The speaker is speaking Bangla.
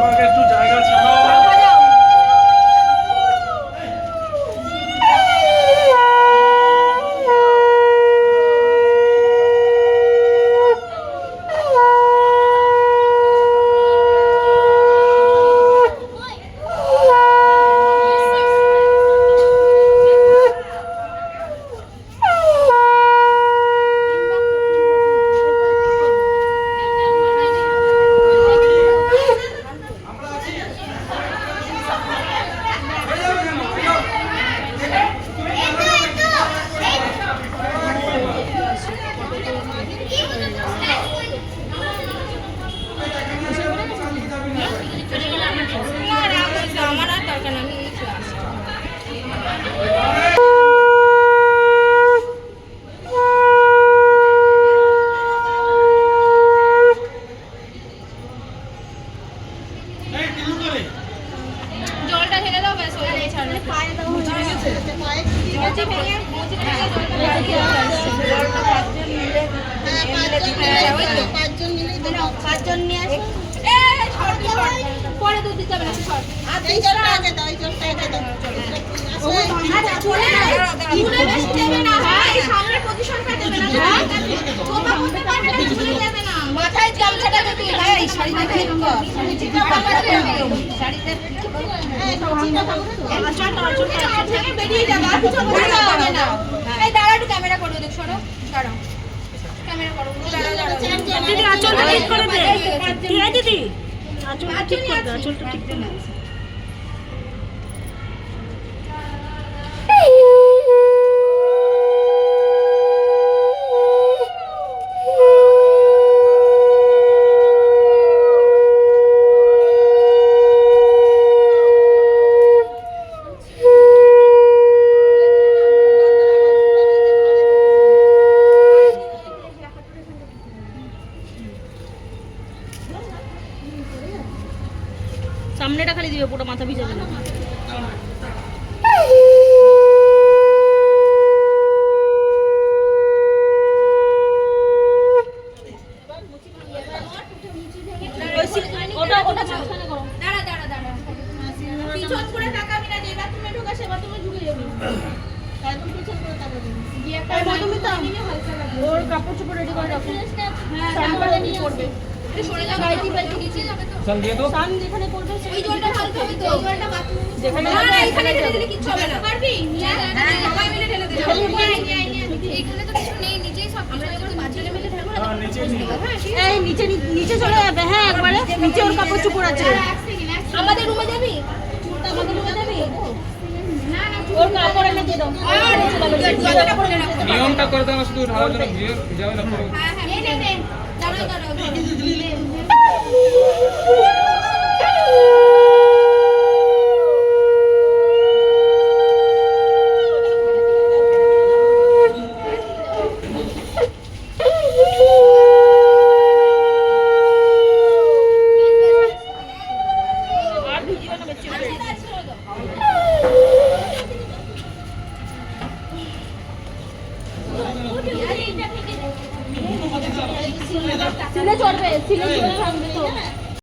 আমাকে একটু জায়গা ছাড়াও। জলটা ঢেলে দাও ব্যাস হয়ে গেছে আর পায়ে দাও হয়ে গেছে পায়ে মুচি ভেঙে জলটা পাঁচজন মিলে পাঁচজন মিলে দাও পাঁচজন নিয়ে আসো এই ছড় পরে দুধ দিতে হবে না ছড় আর এই জলটা আগে দাও এই জলটা আগে দাও চলে চলে বেশি দেবে না ভাই সামনে পজিশনটা দেবে না তোমরা বলতে পারবে না চলে যাবে না মাথায় গামছাটা দে তুই ভাই শাড়িটা ঠিক কর শাড়িতে বেরিয়ে যাবে আর কিছু হবে না এই দাঁড়া একটু ক্যামেরা করো দেখ সরো দাঁড়াও ক্যামেরা করো দিদি আঁচলটা ঠিক করে দে ঠিক আছে দিদি আঁচলটা ঠিক করে দে আঁচলটা ঠিক করে দে সামনেটা খালি দিবে পুরো মাথা ভিজাবে না ওটা ওটা মাঝখানে করো দাঁড়া দাঁড়া দাঁড়া পিছন করে তাকাবি না যে বাথরুমে ঢোকা সে বাথরুমে ঢুকে যাবি একদম পিছন করে তাকাবি গিয়ে একটা বাথরুমে তো আমি হালকা লাগবে ওর কাপড় চোপড় রেডি করে রাখো হ্যাঁ তারপরে নিয়ে করবে সরে যাবে গাইটি বাইটি নিচে যাবে তো সান দিয়ে দাও সান যেখানে করবে ওই জলটা ঢালতে হবে তো ওই জলটা বাথরুমে যেখানে না এখানে ঢেলে দিলে কিছু হবে না পারবি সবাই মিলে ঢেলে দেব এখানে তো কিছু নেই নিচেই সব আমরা যখন বাথরুমে মিলে ঢালবো না নিচে এই নিচে নিচে চলে যাবে হ্যাঁ একবারে নিচে ওর কাপড় চোপড় আছে আমাদের রুমে যাবি আমাদের রুমে যাবি না না ওর কাপড় এনে দিয়ে দাও নিয়মটা করে দাও শুধু ঢালার জন্য ভিজাবে না পুরো হ্যাঁ হ্যাঁ নে নে দাঁড়াও দাঁড়াও সিলে চড়বে সিলে চড়ে ভাঙবে তো